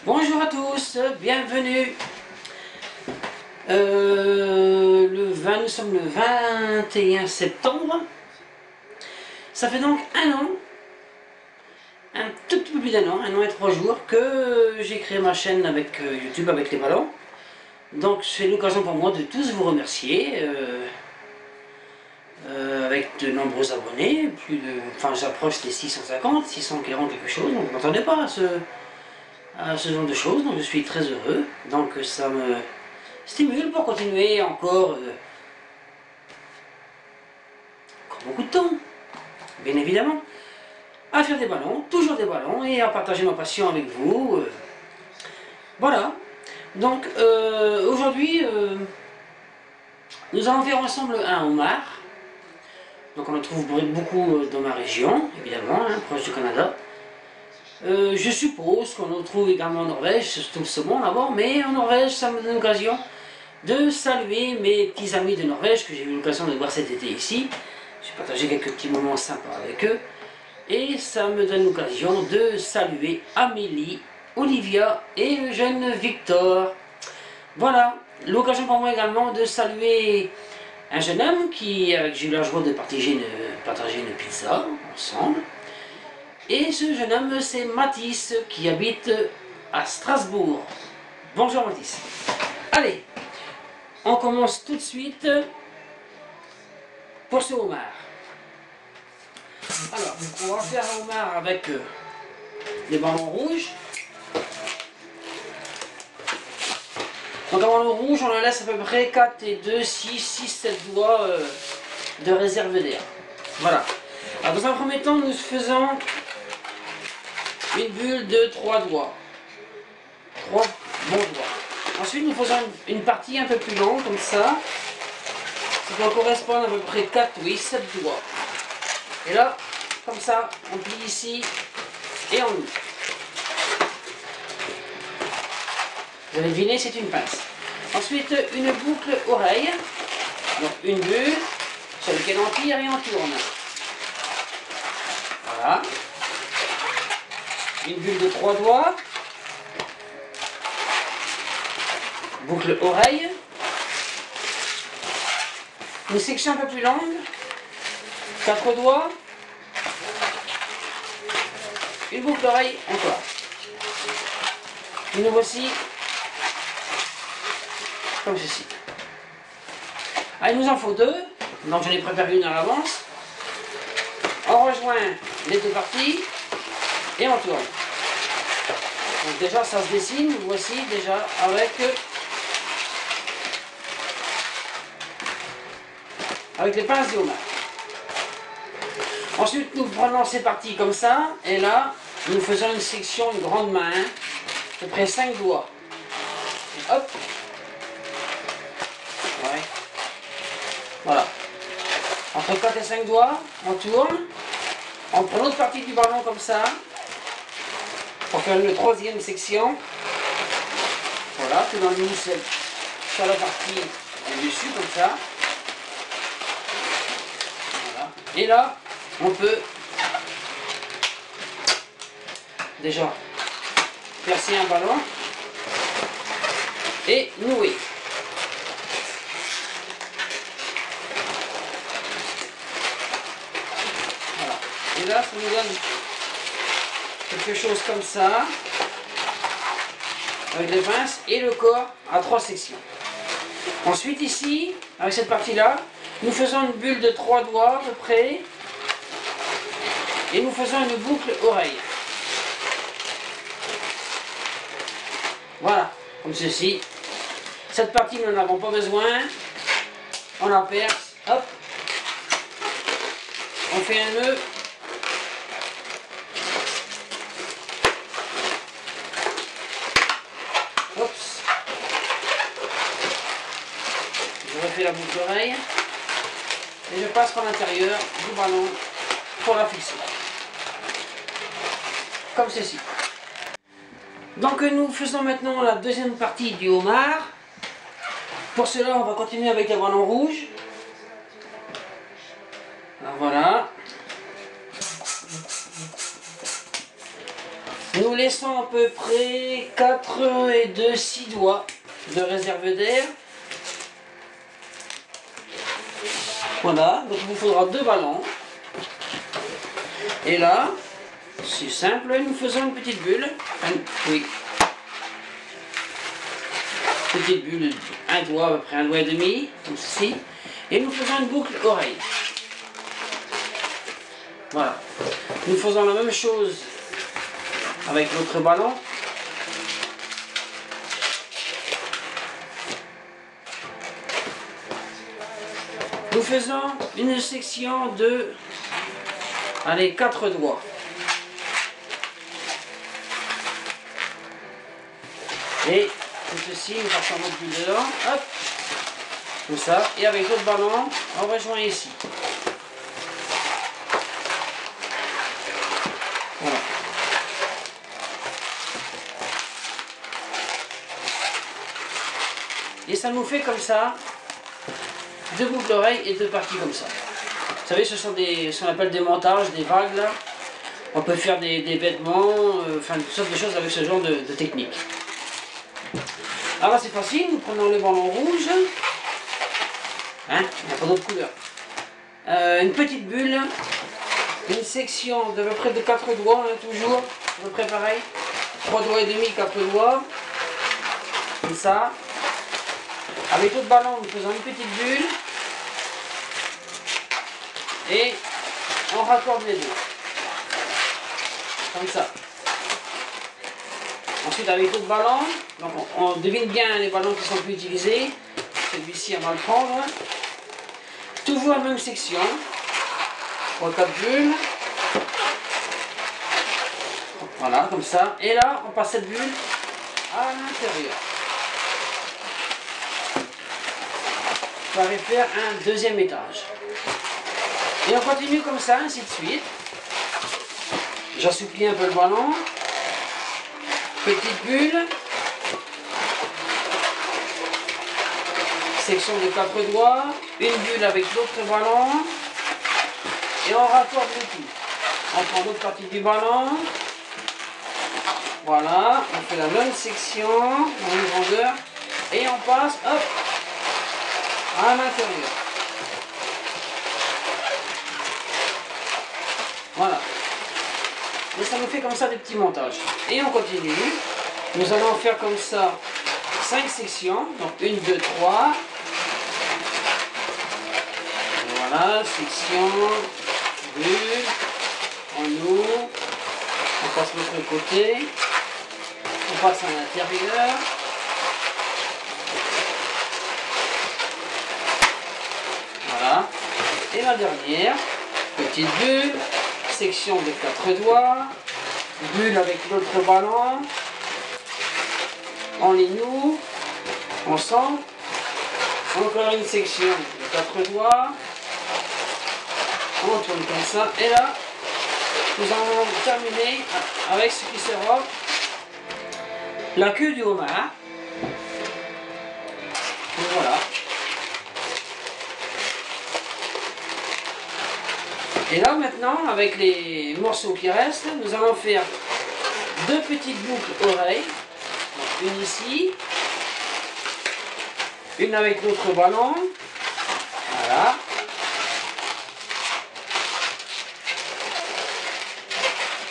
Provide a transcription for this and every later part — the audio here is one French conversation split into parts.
Bonjour à tous, bienvenue. Nous sommes le 21 septembre. Ça fait donc un an, un tout petit peu plus d'un an, 1 an et 3 jours que j'ai créé ma chaîne avec YouTube avec les ballons. Donc c'est l'occasion pour moi de tous vous remercier. Avec de nombreux abonnés, j'approche les 650, 640 quelque chose, donc je ne m'attendais pas à ce genre de choses, donc je suis très heureux, donc ça me stimule pour continuer encore beaucoup de temps, bien évidemment, à faire des ballons, toujours des ballons, et à partager ma passion avec vous. Voilà, donc aujourd'hui, nous allons faire ensemble un homard. Donc on en trouve beaucoup dans ma région, évidemment, proche du Canada. Je suppose qu'on en trouve également en Norvège, surtout le saumon d'abord, mais en Norvège, ça me donne l'occasion de saluer mes petits amis de Norvège que j'ai eu l'occasion de voir cet été ici. J'ai partagé quelques petits moments sympas avec eux. Et ça me donne l'occasion de saluer Amélie, Olivia et le jeune Victor. Voilà, l'occasion pour moi également de saluer un jeune homme avec qui j'ai eu la joie de partager une pizza ensemble. Et ce jeune homme, c'est Mathis, qui habite à Strasbourg. Bonjour Mathis. Allez, on commence tout de suite pour ce homard. Alors, on va faire un homard avec des ballons rouges. Donc un ballon rouge, on en laisse à peu près 4 et 2, 6, 7 doigts de réserve d'air. Voilà. Alors dans un premier temps, nous faisons une bulle de 3 doigts. 3 bons doigts. Ensuite, nous faisons une partie un peu plus longue, comme ça. Ça doit correspondre à peu près 4, oui, 7 doigts. Et là, comme ça, on plie ici et on ouvre. Vous avez deviné, c'est une pince. Ensuite, une boucle oreille. Donc une bulle sur laquelle on tire et on tourne. Voilà. Une bulle de 3 doigts. Boucle oreille. Une section un peu plus longue. 4 doigts. Une boucle oreille encore. Une voici. Comme ceci. Ah, il nous en faut 2. Donc j'en ai préparé une à l'avance. On rejoint les 2 parties. Et on tourne. Donc déjà ça se dessine, voici déjà avec les pinces du homard. Ensuite nous prenons ces parties comme ça, et là nous faisons une section, une grande main, à peu près 5 doigts. Et hop. Ouais. Voilà. Entre 4 et 5 doigts, on tourne. On prend l'autre partie du ballon comme ça. Pour faire une 3e section. Voilà, tout dans le mousse sur la partie du dessus, comme ça. Voilà. Et là, on peut déjà percer un ballon et nouer. Voilà. Et là, ça nous donne quelque chose comme ça, avec les pinces et le corps à 3 sections. Ensuite ici, avec cette partie-là, nous faisons une bulle de 3 doigts à peu près, et nous faisons une boucle oreille. Voilà, comme ceci. Cette partie, nous n'en avons pas besoin. On la perce, hop, on fait un nœud. Oups. Je refais la boucle oreille et je passe par l'intérieur du ballon pour la fixer. Comme ceci. Donc nous faisons maintenant la 2e partie du homard. Pour cela, on va continuer avec les ballons rouges. Alors voilà. Nous les laissant à peu près 4 et 2, 6 doigts de réserve d'air. Voilà, donc il vous faudra 2 ballons. Et là, c'est simple, nous faisons une petite bulle. Oui. Petite bulle, un doigt, à peu près 1 doigt et demi, comme ceci. Et nous faisons une boucle oreille. Voilà. Nous faisons la même chose avec l'autre ballon. Nous faisons une section de, allez, 4 doigts. Et tout ceci, nous passons notre bulle dedans, hop, comme ça. Et avec l'autre ballon, on rejoint ici. Voilà. Et ça nous fait comme ça 2 boucles d'oreilles et 2 parties comme ça. Vous savez, ce sont ce qu'on appelle des montages, des vagues là. On peut faire des vêtements, enfin toutes sortes de choses avec ce genre de technique. Alors là c'est facile, nous prenons le ballon rouge. Hein, il n'y a pas d'autre couleur. Une petite bulle, une section d'à peu près de 4 doigts, hein, toujours, à peu près pareil. 3 doigts et demi, 4 doigts. Comme ça. Avec l'autre ballon, nous faisons une petite bulle. Et on raccorde les deux. Comme ça. Ensuite avec l'autre ballon, donc on devine bien les ballons qui sont plus utilisés. Celui-ci on va le prendre. Toujours la même section. 3-4 bulles. Voilà, comme ça. Et là, on passe cette bulle à l'intérieur. On va refaire un deuxième étage. Et on continue comme ça, ainsi de suite. J'assouplis un peu le ballon. Petite bulle. Section de 4 doigts. Une bulle avec l'autre ballon. Et on raccorde le tout. On prend l'autre partie du ballon. Voilà, on fait la même section, dans une grandeur. Et on passe, hop, à l'intérieur. Voilà. Et ça nous fait comme ça des petits montages. Et on continue. Nous allons faire comme ça 5 sections. Donc 1, 2, 3. Voilà, section, bulle, on ouvre, on passe de l'autre côté, on passe à l'intérieur. Voilà. Et la dernière, petite bulle, section de 4 doigts, bulle avec l'autre ballon, on les noue, on sent, encore une section de 4 doigts, on tourne comme ça, et là, nous allons terminer avec ce qui sera la queue du homard. Donc voilà. Et là maintenant, avec les morceaux qui restent, nous allons faire 2 petites boucles oreilles. Donc une ici, une avec l'autre ballon. Voilà.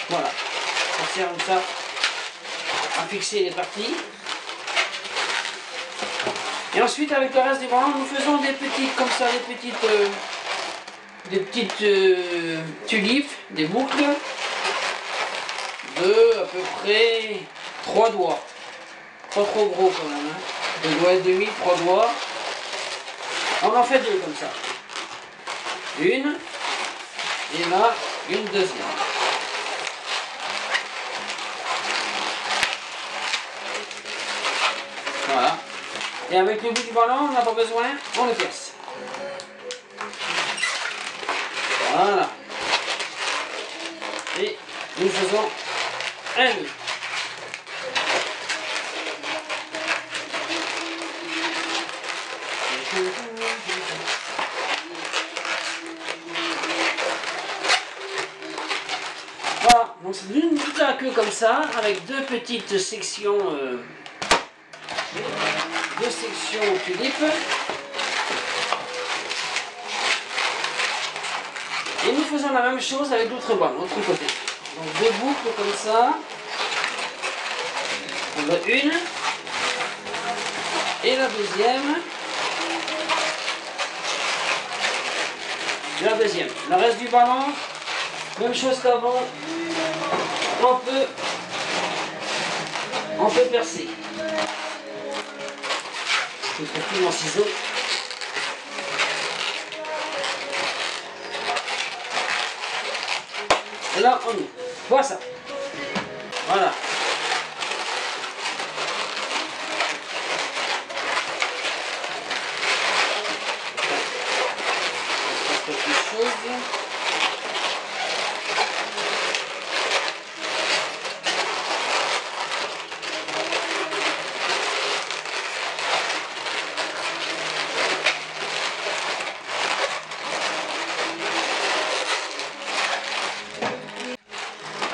Voilà. Ça sert comme ça à fixer les parties. Et ensuite avec le reste des ballons, nous faisons des petites comme ça, des petites tulipes, des boucles de à peu près 3 doigts. Pas trop gros quand même, hein. 2 doigts et demi, 3 doigts. On en fait 2 comme ça. Une, et là, une deuxième. Voilà. Et avec le bout du ballon, on n'a pas besoin, on le perce. Voilà. Et nous faisons un nœud. Voilà, donc toute la queue comme ça, avec deux petites sections, tulipes. Et nous faisons la même chose avec l'autre ballon, l'autre côté. Donc deux boucles comme ça. On a une. Et la deuxième. La deuxième. Le reste du ballon, même chose qu'avant. On peut percer. Je trouve plus mon ciseau. Et là, on ouvre. Voilà ça. Voilà. Quelque chose.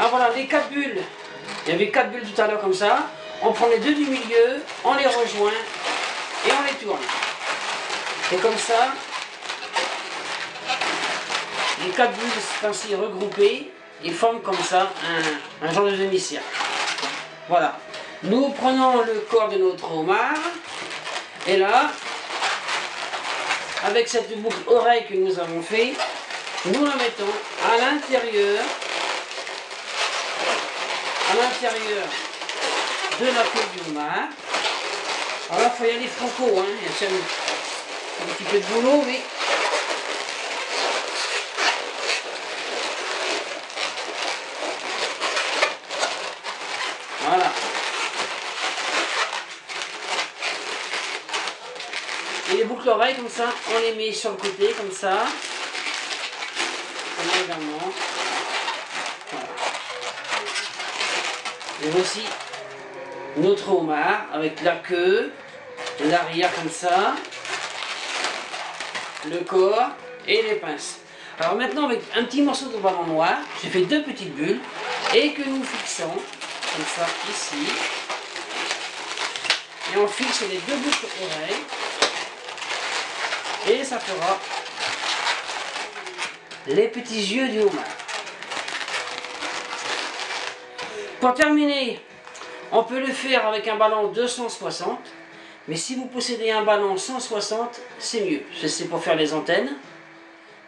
Ah voilà, les 4 bulles. Il y avait 4 bulles tout à l'heure comme ça. On prend les deux du milieu, on les rejoint et on les tourne. Et comme ça, les 4 bulles ainsi regroupées, ils forment comme ça un genre de demi-cercle. Voilà. Nous prenons le corps de notre homard et là, avec cette boucle oreille que nous avons fait, nous la mettons à l'intérieur de la queue du homard. Alors là, il faut y aller franco, hein. Il y a un petit peu de boulot, mais voilà. Et les boucles oreilles comme ça, on les met sur le côté comme ça. On a également. Voilà. Et voici notre homard avec la queue, l'arrière comme ça, le corps et les pinces. Alors maintenant avec un petit morceau de ballon noir, j'ai fait deux petites bulles et que nous fixons comme ça ici. Et on fixe les deux boucles oreilles et ça fera les petits yeux du homard. Pour terminer, on peut le faire avec un ballon 260, mais si vous possédez un ballon 160, c'est mieux. C'est pour faire les antennes,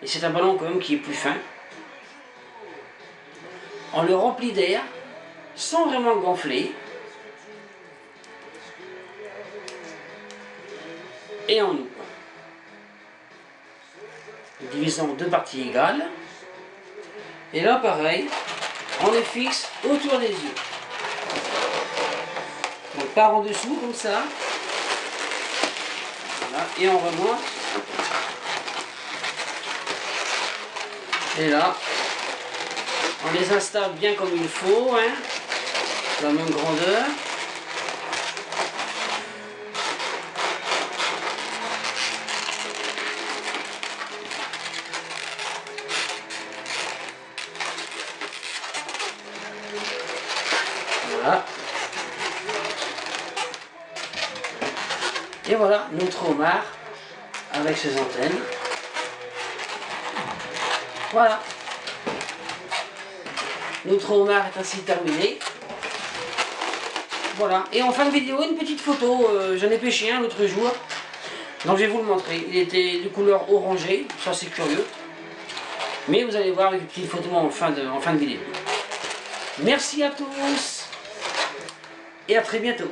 et c'est un ballon quand même qui est plus fin. On le remplit d'air, sans vraiment gonfler. Et on ouvre. Divisons en deux parties égales. Et là, pareil, on les fixe autour des yeux. Donc par en dessous, comme ça. Voilà, et on remonte. Et là, on les installe bien comme il faut, hein, de la même grandeur. Voilà. Et voilà notre homard avec ses antennes. Voilà. Notre homard est ainsi terminé. Voilà. Et en fin de vidéo, une petite photo. J'en ai pêché un l'autre jour. Donc je vais vous le montrer. Il était de couleur orangée. Ça c'est curieux. Mais vous allez voir une petite photo en fin de vidéo. Merci à tous. Et à très bientôt.